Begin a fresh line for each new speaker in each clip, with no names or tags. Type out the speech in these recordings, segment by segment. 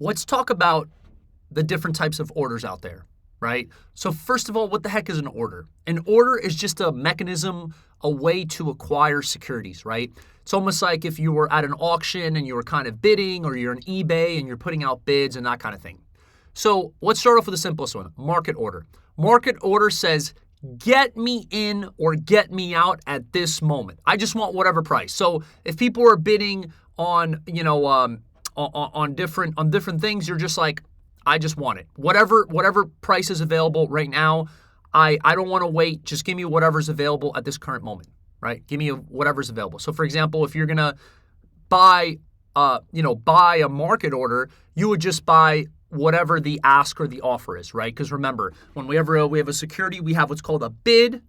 let's talk about the different types of orders out there, right? So first of all, what the heck is an order? An order is just a mechanism, a way to acquire securities, right? It's almost like if you were at an auction and you were kind of bidding, or you're on eBay and you're putting out bids and that kind of thing. So let's start off with the simplest one, market order. Market order says, get me in or get me out at this moment. I just want whatever price. So if people are bidding on, on different things, you're just like, I just want it. Whatever price is available right now, I don't want to wait. Just give me whatever's available at this current moment, right? Give me whatever's available. So for example, if you're going to buy a market order, you would just buy whatever the ask or the offer is, right? Because remember, when we have a security, we have what's called a bid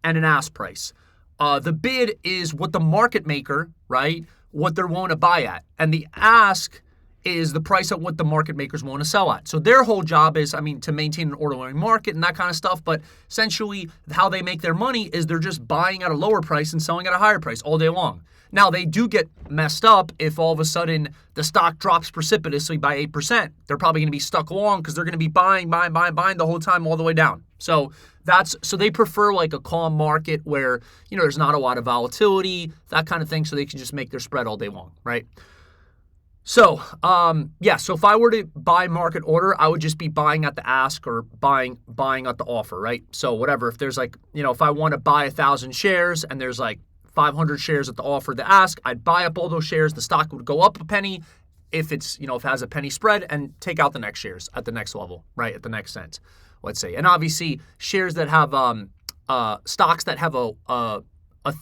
and an ask price. The bid is what the market maker, right, what they're willing to buy at. And the ask is the price at what the market makers want to sell at. So their whole job is, to maintain an orderly market and that kind of stuff. But essentially, how they make their money is they're just buying at a lower price and selling at a higher price all day long. Now, they do get messed up if all of a sudden the stock drops precipitously by 8%. They're probably going to be stuck long because they're going to be buying the whole time all the way down. So they prefer like a calm market where, there's not a lot of volatility, that kind of thing, so they can just make their spread all day long, right? So, so if I were to buy market order, I would just be buying at the ask or buying at the offer, right? So whatever, if there's if I want to buy 1,000 shares and there's 500 shares at the offer, the ask, I'd buy up all those shares. The stock would go up a penny if it's, if it has a penny spread, and take out the next shares at the next level, right? At the next cent, let's say. And obviously shares that have, stocks that have a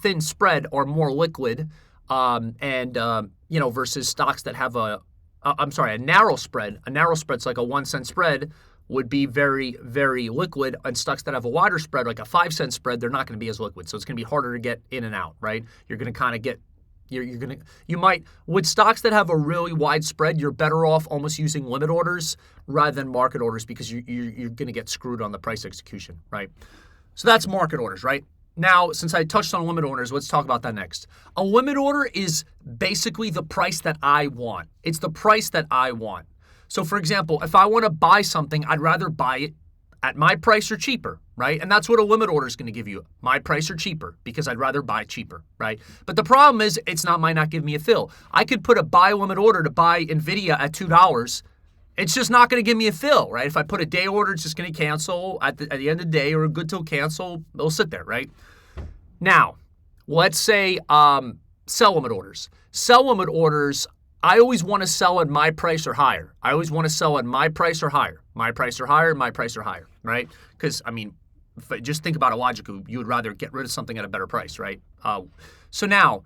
thin spread are more liquid, versus stocks that have a narrow spread. A narrow spread's like a 1 cent spread would be very, very liquid, and stocks that have a wider spread, like a 5 cent spread, they're not going to be as liquid. So it's going to be harder to get in and out, right? You're going to kind of get, with stocks that have a really wide spread, you're better off almost using limit orders rather than market orders, because you're going to get screwed on the price execution, right? So that's market orders, right? Now, since I touched on limit orders, let's talk about that next. A limit order is basically the price that I want. It's the price that I want. So, for example, if I want to buy something, I'd rather buy it at my price or cheaper, right? And that's what a limit order is going to give you, my price or cheaper, because I'd rather buy cheaper, right? But the problem is might not give me a fill. I could put a buy limit order to buy NVIDIA at $2. It's just not going to give me a fill, right? If I put a day order, it's just going to cancel at the end of the day, or a good till cancel, it'll sit there, right? Now, let's say sell limit orders. Sell limit orders, I always want to sell at my price or higher. I always want to sell at my price or higher. My price or higher, my price or higher, right? Because, just think about it logically. You would rather get rid of something at a better price, right? So now,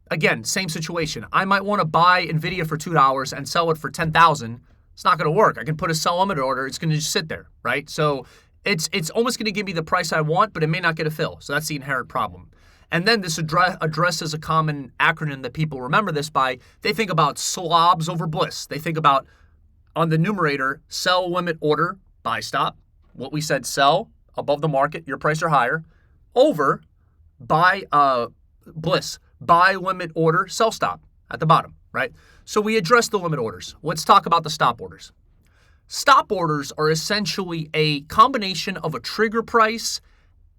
again, same situation. I might want to buy NVIDIA for $2 and sell it for $10,000. It's not going to work. I can put a sell limit order. It's going to just sit there, right? So it's almost going to give me the price I want, but it may not get a fill. So that's the inherent problem. And then this addresses a common acronym that people remember this by. They think about slobs over bliss. They think about, on the numerator, sell limit order, buy stop. What we said, sell above the market, your price or higher, over buy bliss, buy limit order, sell stop at the bottom, right? So we address the limit orders. Let's talk about the stop orders. Stop orders are essentially a combination of a trigger price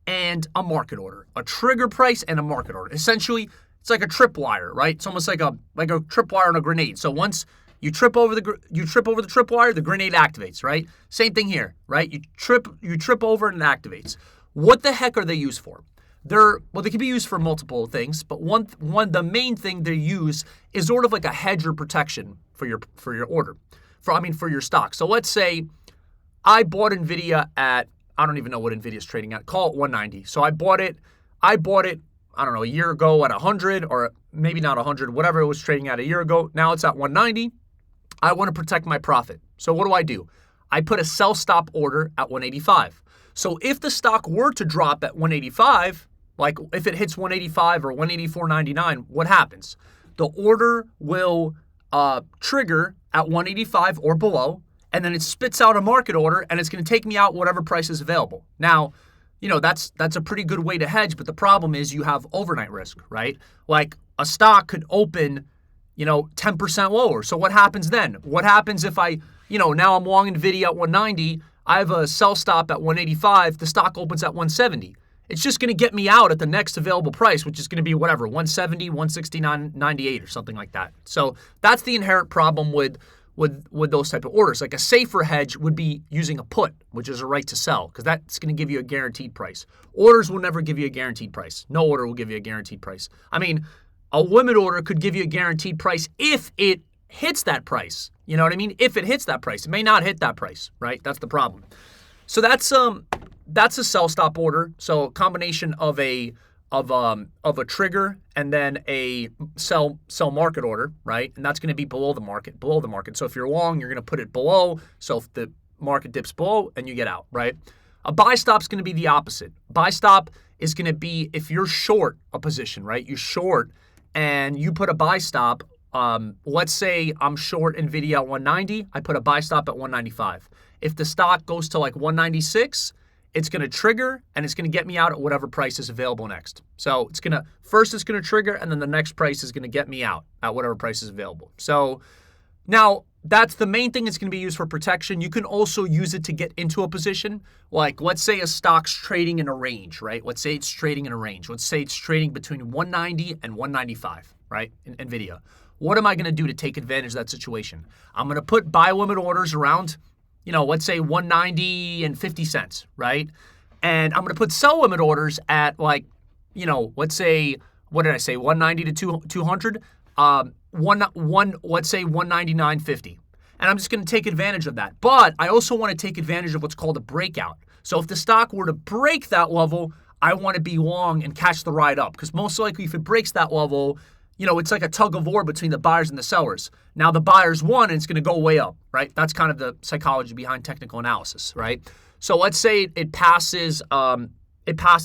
and a market order. A trigger price and a market order. Essentially, it's like a tripwire, right? It's almost like a tripwire on a grenade. So once you trip over the tripwire, the grenade activates, right? Same thing here, right? You trip over and it activates. What the heck are they used for? They can be used for multiple things, but the main thing they use is sort of like a hedge or protection for your order, for your stock. So let's say I bought NVIDIA at, I don't even know what NVIDIA is trading at. Call it 190. So I bought it, I don't know, a year ago at 100, or maybe not 100, whatever it was trading at a year ago. Now it's at 190. I want to protect my profit. So what do? I put a sell stop order at 185. So if the stock were to drop at 185, like if it hits 185 or 184.99, what happens? The order will trigger at 185 or below, and then it spits out a market order, and it's going to take me out whatever price is available. Now, that's a pretty good way to hedge, but the problem is you have overnight risk, right? Like a stock could open, 10% lower. So what happens then? What happens if now I'm long Nvidia at 190, I have a sell stop at 185, the stock opens at 170. It's just going to get me out at the next available price, which is going to be whatever, 170, 169.98 or something like that. So that's the inherent problem with those type of orders. Like a safer hedge would be using a put, which is a right to sell, because that's going to give you a guaranteed price. Orders will never give you a guaranteed price. No order will give you a guaranteed price. I mean, a limit order could give you a guaranteed price if it hits that price. You know what I mean? If it hits that price. It may not hit that price, right? That's the problem. So that's a sell stop order. So a combination of a trigger and then a sell market order, right? And that's going to be below the market. So if you're long, you're going to put it below. So if the market dips below and you get out, right? A buy stop is going to be the opposite. Buy stop is going to be if you're short a position, right? You're short and you put a buy stop. Let's say I'm short Nvidia at 190. I put a buy stop at 195. If the stock goes to like 196, it's going to trigger and it's going to get me out at whatever price is available next. So it's going to trigger and then the next price is going to get me out at whatever price is available. So now that's the main thing. It's going to be used for protection. You can also use it to get into a position. Like let's say a stock's trading in a range, right? Let's say it's trading in a range. Let's say it's trading between 190 and 195, right? In Nvidia. What am I going to do to take advantage of that situation? I'm going to put buy limit orders around, let's say 190 and 50 cents, right? And I'm going to put sell limit orders at like, let's say, what did I say? 190 to 200, let's say 199.50. And I'm just going to take advantage of that. But I also want to take advantage of what's called a breakout. So if the stock were to break that level, I want to be long and catch the ride up. Because most likely if it breaks that level, it's like a tug of war between the buyers and the sellers. Now the buyers won and it's going to go way up, right? That's kind of the psychology behind technical analysis, right? So let's say it passes, what did I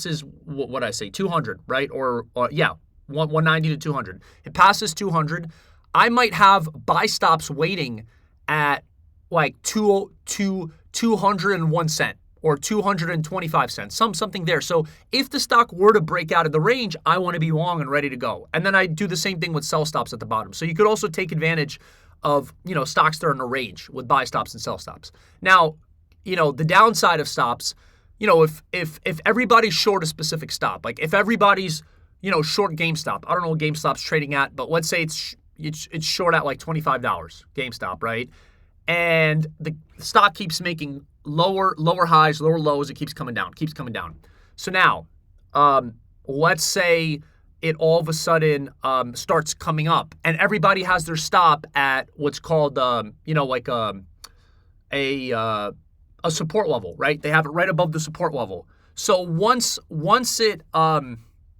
say, 200, right? Or 190 to 200. It passes 200. I might have buy stops waiting at like 201 cent. Or 225 cents, something there. So if the stock were to break out of the range, I want to be long and ready to go. And then I do the same thing with sell stops at the bottom. So you could also take advantage of, stocks that are in a range with buy stops and sell stops. Now, the downside of stops, if everybody's short a specific stop, like if everybody's, short GameStop, I don't know what GameStop's trading at, but let's say it's short at like $25 GameStop, right? And the stock keeps making lower highs, lower lows. It keeps coming down. So now, let's say it all of a sudden starts coming up, and everybody has their stop at what's called, a support level, right? They have it right above the support level. So once it, not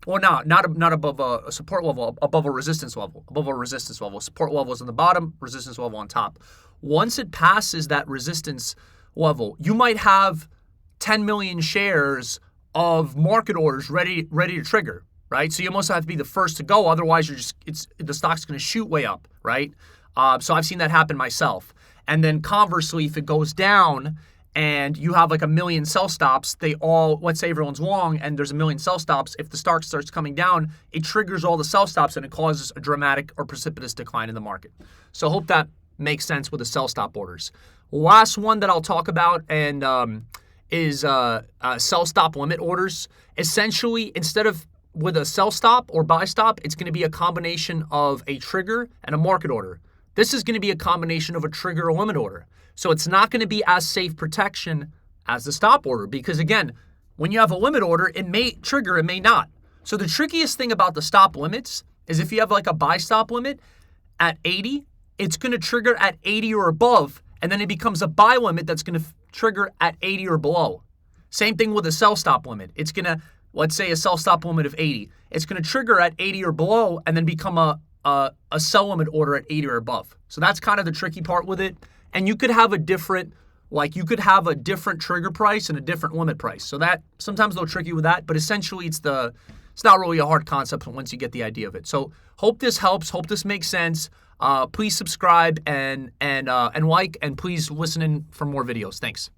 above a support level, above a resistance level. Support level is on the bottom, resistance level on top. Once it passes that resistance level, you might have 10 million shares of market orders ready to trigger, right? So you almost have to be the first to go. Otherwise, the stock's going to shoot way up, right? So I've seen that happen myself. And then conversely, if it goes down and you have like a million sell stops, let's say everyone's long and there's a million sell stops. If the stock starts coming down, it triggers all the sell stops and it causes a dramatic or precipitous decline in the market. So I hope that makes sense with the sell stop orders. Last one that I'll talk about is sell stop limit orders. Essentially, instead of with a sell stop or buy stop, it's going to be a combination of a trigger and a market order. This is going to be a combination of a trigger or limit order. So it's not going to be as safe protection as the stop order because, again, when you have a limit order, it may trigger, it may not. So the trickiest thing about the stop limits is if you have like a buy stop limit at 80, it's going to trigger at 80 or above, and then it becomes a buy limit that's going to trigger at 80 or below. Same thing with a sell stop limit. It's going to, let's say a sell stop limit of 80. It's going to trigger at 80 or below and then become a sell limit order at 80 or above. So that's kind of the tricky part with it. And you could have a different trigger price and a different limit price. So that sometimes they'll trick you with that, but essentially it's not really a hard concept once you get the idea of it. So hope this helps. Hope this makes sense. Please subscribe and like, and please listen in for more videos. Thanks.